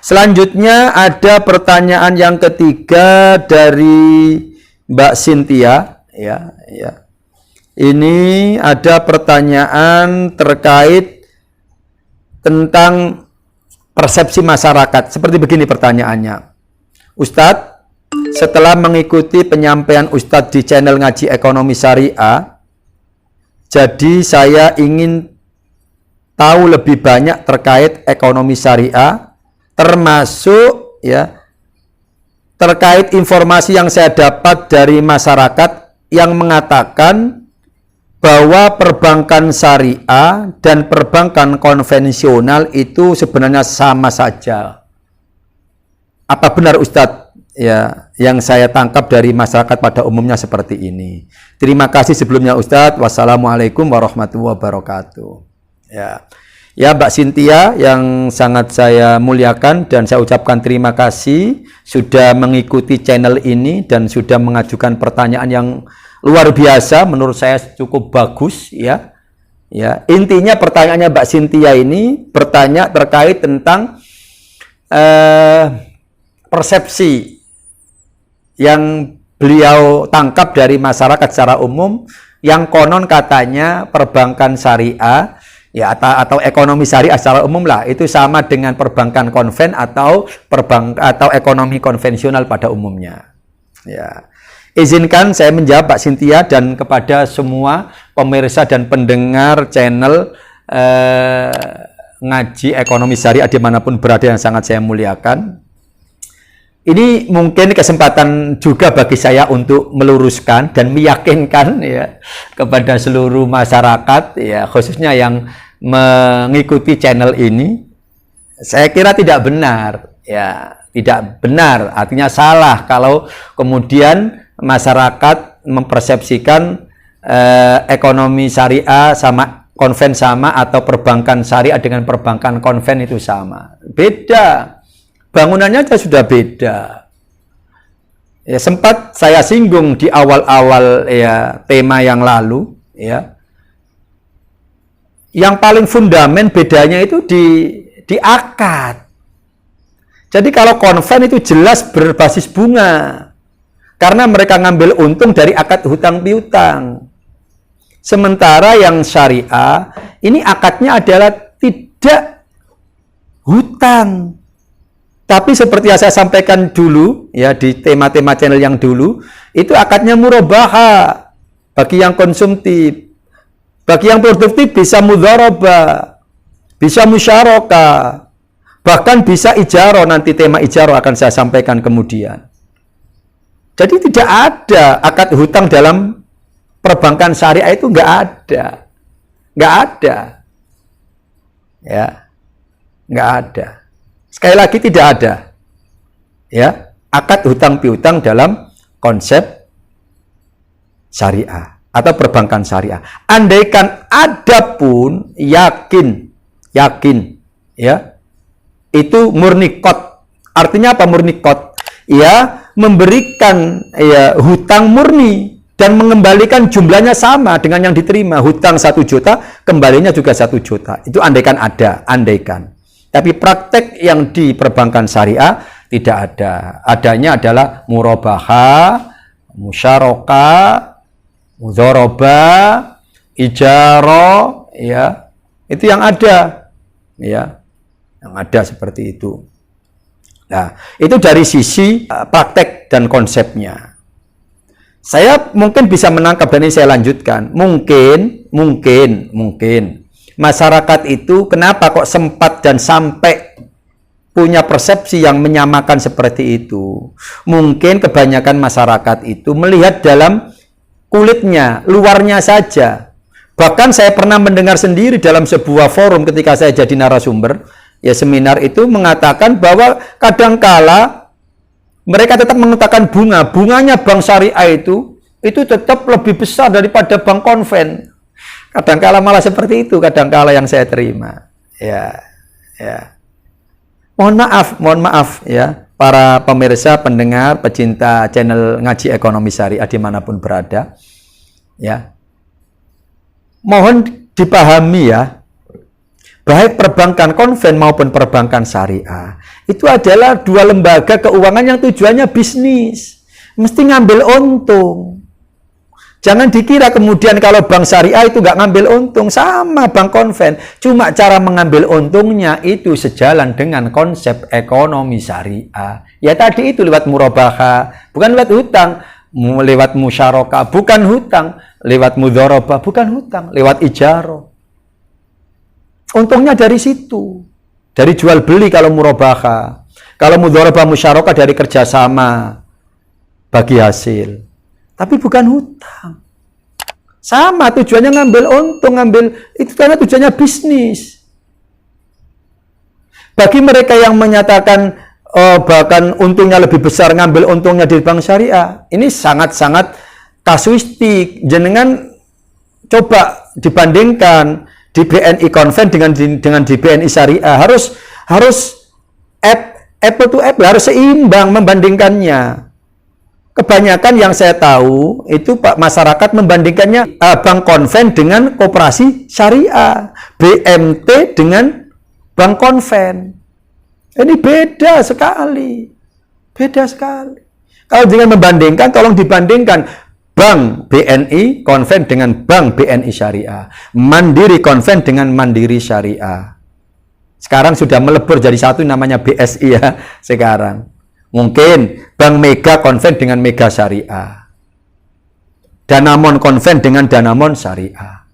Selanjutnya ada pertanyaan yang ketiga dari Mbak Cynthia, ya. Ini ada pertanyaan terkait tentang persepsi masyarakat. Seperti begini pertanyaannya. Ustadz, setelah mengikuti penyampaian Ustadz di channel Ngaji Ekonomi Syariah, jadi saya ingin tahu lebih banyak terkait ekonomi syariah, termasuk ya terkait informasi yang saya dapat dari masyarakat yang mengatakan bahwa perbankan syariah dan perbankan konvensional itu sebenarnya sama saja. Apa benar Ustadz? Ya, yang saya tangkap dari masyarakat pada umumnya seperti ini. Terima kasih sebelumnya Ustadz. Wassalamualaikum warahmatullahi wabarakatuh. Ya, Mbak Cynthia yang sangat saya muliakan dan saya ucapkan terima kasih sudah mengikuti channel ini dan sudah mengajukan pertanyaan yang luar biasa, menurut saya cukup bagus ya. Ya, intinya pertanyaannya Mbak Cynthia ini bertanya terkait tentang persepsi yang beliau tangkap dari masyarakat secara umum yang konon katanya perbankan syariah ya atau ekonomi syariah secara umum lah itu sama dengan perbankan konven atau ekonomi konvensional pada umumnya. Ya. Izinkan saya menjawab Pak Cynthia dan kepada semua pemirsa dan pendengar channel Ngaji Ekonomi Syariah dimanapun berada yang sangat saya muliakan. Ini mungkin kesempatan juga bagi saya untuk meluruskan dan meyakinkan ya kepada seluruh masyarakat ya khususnya yang mengikuti channel ini. Saya kira tidak benar ya, tidak benar artinya salah kalau kemudian masyarakat mempersepsikan ekonomi syariah sama konven sama atau perbankan syariah dengan perbankan konven itu sama. Beda. Bangunannya aja sudah beda. Ya, sempat saya singgung di awal-awal ya tema yang lalu ya. Yang paling fundament bedanya itu di akad. Jadi kalau konven itu jelas berbasis bunga. Karena mereka ngambil untung dari akad hutang piutang. Sementara yang syariah ini akadnya adalah tidak hutang. Tapi seperti yang saya sampaikan dulu, ya di tema-tema channel yang dulu, itu akadnya murabaha bagi yang konsumtif. Bagi yang produktif bisa mudharabah, bisa musyarakah, bahkan bisa ijarah. Nanti tema ijarah akan saya sampaikan kemudian. Jadi tidak ada akad hutang dalam perbankan syariah itu nggak ada. Nggak ada. Ya, nggak ada. Sekali lagi tidak ada ya akad hutang piutang dalam konsep syariah atau perbankan syariah. Andaikan ada pun yakin ya itu murni qad. Artinya apa murni qad? Ya memberikan ya hutang murni dan mengembalikan jumlahnya sama dengan yang diterima. Hutang 1 juta kembalinya juga 1 juta. Itu andaikan ada, andaikan. Tapi praktek yang di perbankan syariah tidak ada. Adanya adalah murabaha, musyarakah, mudharabah, ijarah, ya. Itu yang ada. Ya. Yang ada seperti itu. Nah, itu dari sisi praktek dan konsepnya. Saya mungkin bisa menangkap dan ini saya lanjutkan. Mungkin masyarakat itu kenapa kok sempat dan sampai punya persepsi yang menyamakan seperti itu. Mungkin kebanyakan masyarakat itu melihat dalam kulitnya, luarnya saja. Bahkan saya pernah mendengar sendiri dalam sebuah forum ketika saya jadi narasumber, ya seminar itu mengatakan bahwa kadangkala mereka tetap mengatakan bunganya bank syariah itu tetap lebih besar daripada bank konven. Kadangkala malah seperti itu, kadangkala yang saya terima. Ya, ya. Mohon maaf ya, para pemirsa, pendengar, pecinta channel Ngaji Ekonomi Syariah dimanapun berada. Ya, mohon dipahami ya, baik perbankan konven maupun perbankan syariah itu adalah dua lembaga keuangan yang tujuannya bisnis, mesti ngambil untung. Jangan dikira kemudian kalau bank syariah itu nggak ngambil untung, sama bank konven. Cuma cara mengambil untungnya itu sejalan dengan konsep ekonomi syariah. Ya tadi itu lewat murabahah, bukan lewat hutang. Lewat musyarakah, bukan hutang. Lewat mudharabah, bukan hutang. Lewat ijarah. Untungnya dari situ. Dari jual beli kalau murabahah. Kalau mudharabah musyarakah dari kerjasama bagi hasil. Tapi bukan hutang. Sama tujuannya ngambil untung, itu karena tujuannya bisnis. Bagi mereka yang menyatakan bahkan untungnya lebih besar ngambil untungnya di bank syariah, ini sangat-sangat kasuistik. Jenengan coba dibandingkan di BNI konven dengan di BNI syariah, harus apple to apple, harus seimbang membandingkannya. Kebanyakan yang saya tahu itu Pak masyarakat membandingkannya bank konven dengan koperasi syariah, BMT dengan bank konven. Ini beda sekali. Beda sekali. Kalau dengan membandingkan, tolong dibandingkan bank BNI konven dengan bank BNI syariah, Mandiri konven dengan Mandiri syariah. Sekarang sudah melebur jadi satu namanya BSI ya sekarang. Mungkin Bank Mega konven dengan Mega Syariah. Danamon konven dengan Danamon Syariah.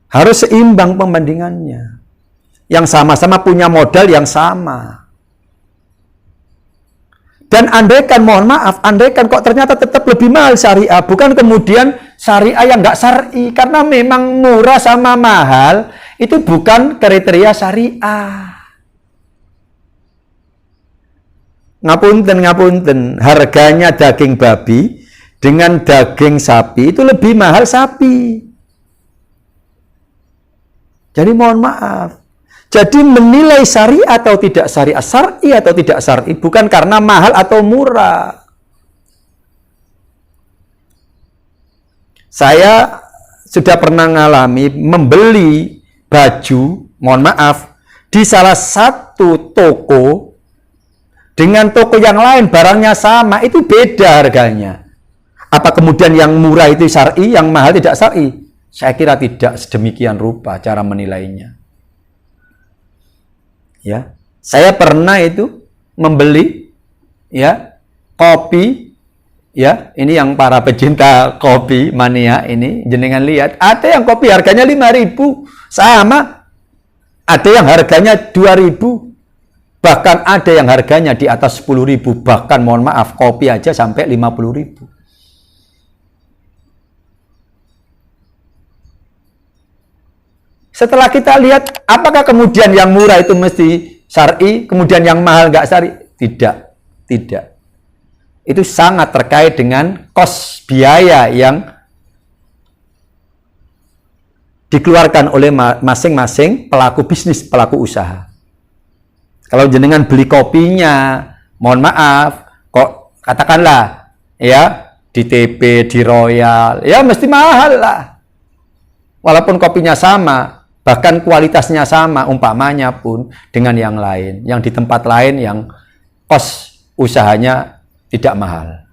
Harus seimbang pembandingannya. Yang sama-sama punya modal yang sama. Dan andaikan, mohon maaf, andaikan kok ternyata tetap lebih mahal syariah. Bukan kemudian syariah yang nggak syar'i. Karena memang murah sama mahal, itu bukan kriteria syariah. Ngapunten, harganya daging babi dengan daging sapi itu lebih mahal sapi. Jadi mohon maaf. Jadi menilai syari atau tidak syariah, syar'i atau tidak syar'i bukan karena mahal atau murah. Saya sudah pernah mengalami membeli baju, mohon maaf, di salah satu toko dengan toko yang lain barangnya sama, itu beda harganya. Apa kemudian yang murah itu syar'i, yang mahal tidak syar'i? Saya kira tidak sedemikian rupa cara menilainya. Ya, saya pernah itu membeli ya kopi ya, ini yang para pecinta kopi mania ini jenengan lihat, ada yang kopi harganya 5.000 sama, ada yang harganya 2.000. Bahkan ada yang harganya di atas 10.000. Bahkan mohon maaf, kopi aja sampai 50.000. Setelah kita lihat, apakah kemudian yang murah itu mesti syar'i, kemudian yang mahal nggak syar'i? Tidak. Tidak. Itu sangat terkait dengan kos biaya yang dikeluarkan oleh masing-masing pelaku bisnis, pelaku usaha. Kalau jenengan beli kopinya, mohon maaf, kok katakanlah ya di TP, di Royal, ya mesti mahal lah. Walaupun kopinya sama, bahkan kualitasnya sama, umpamanya pun dengan yang lain, yang di tempat lain yang kos usahanya tidak mahal.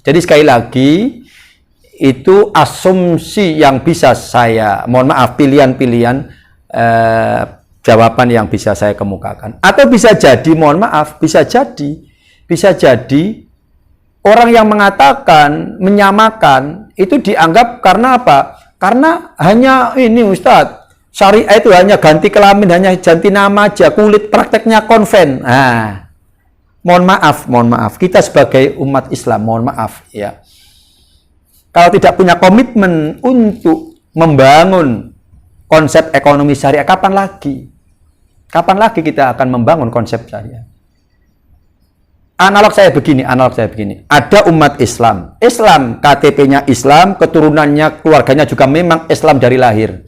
Jadi sekali lagi, itu asumsi yang bisa saya, mohon maaf, pilihan-pilihan jawaban yang bisa saya kemukakan. Atau bisa jadi, mohon maaf, bisa jadi orang yang mengatakan, menyamakan, itu dianggap karena apa? Karena hanya ini Ustadz, syariah itu hanya ganti kelamin, hanya ganti nama aja, kulit prakteknya konven. Nah, mohon maaf, kita sebagai umat Islam, mohon maaf ya. Kalau tidak punya komitmen untuk membangun konsep ekonomi syariah, kapan lagi? Kapan lagi kita akan membangun konsep syariah? analog saya begini. Ada umat Islam. Islam, KTP-nya Islam, keturunannya, keluarganya juga memang Islam dari lahir.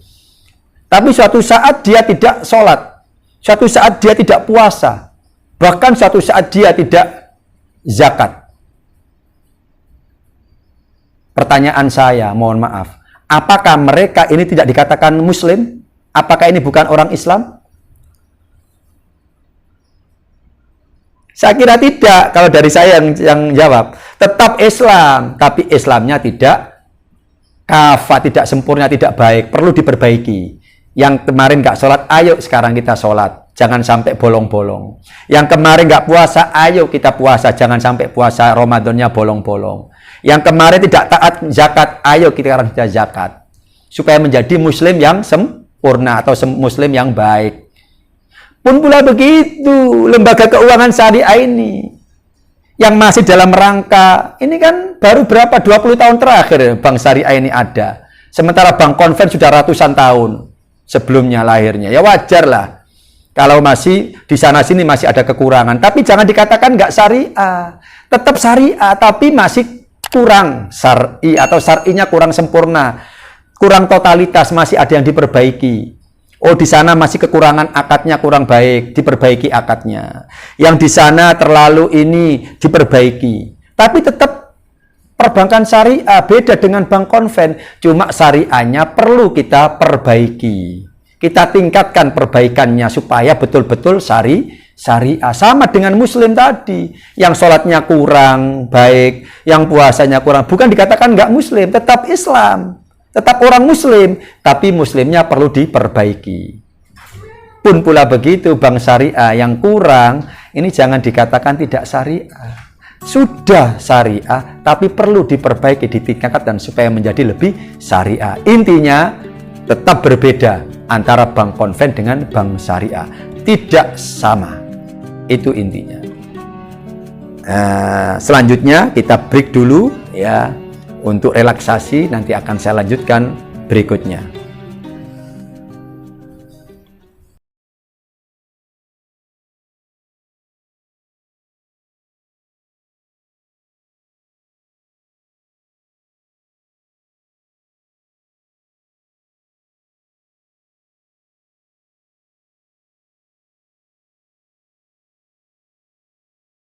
Tapi suatu saat dia tidak sholat. Suatu saat dia tidak puasa. Bahkan suatu saat dia tidak zakat. Pertanyaan saya, mohon maaf. Apakah mereka ini tidak dikatakan Muslim? Apakah ini bukan orang Islam? Saya kira tidak. Kalau dari saya yang jawab. Tetap Islam. Tapi Islamnya tidak kafah, tidak sempurna, tidak baik. Perlu diperbaiki. Yang kemarin nggak sholat, ayo sekarang kita sholat. Jangan sampai bolong-bolong. Yang kemarin nggak puasa, ayo kita puasa. Jangan sampai puasa Ramadannya bolong-bolong. Yang kemarin tidak taat zakat, ayo kita sekarang kita zakat. Supaya menjadi muslim yang sempurna atau muslim yang baik. Pun pula begitu, lembaga keuangan syariah ini. Yang masih dalam rangka, ini kan baru berapa, 20 tahun terakhir bank syariah ini ada. Sementara bank konven sudah ratusan tahun sebelumnya lahirnya. Ya wajar lah. Kalau masih di sana-sini masih ada kekurangan. Tapi jangan dikatakan nggak syariah. Tetap syariah, tapi masih kurang syar'i atau syar'inya kurang sempurna. Kurang totalitas, masih ada yang diperbaiki. Oh, di sana masih kekurangan akadnya kurang baik, diperbaiki akadnya. Yang di sana terlalu ini diperbaiki. Tapi tetap perbankan syariah beda dengan bank konven. Cuma syariahnya perlu kita perbaiki. Kita tingkatkan perbaikannya supaya betul-betul syariah. Sama dengan muslim tadi. Yang sholatnya kurang baik, yang puasanya kurang. Bukan dikatakan nggak muslim, tetap Islam. Tetap orang muslim, tapi muslimnya perlu diperbaiki. Pun pula begitu, bank syariah yang kurang, ini jangan dikatakan tidak syariah. Sudah syariah, tapi perlu diperbaiki, ditingkatkan supaya menjadi lebih syariah. Intinya, tetap berbeda antara bank konven dengan bank syariah. Tidak sama. Itu intinya. Selanjutnya, kita break dulu ya. Untuk relaksasi nanti akan saya lanjutkan berikutnya.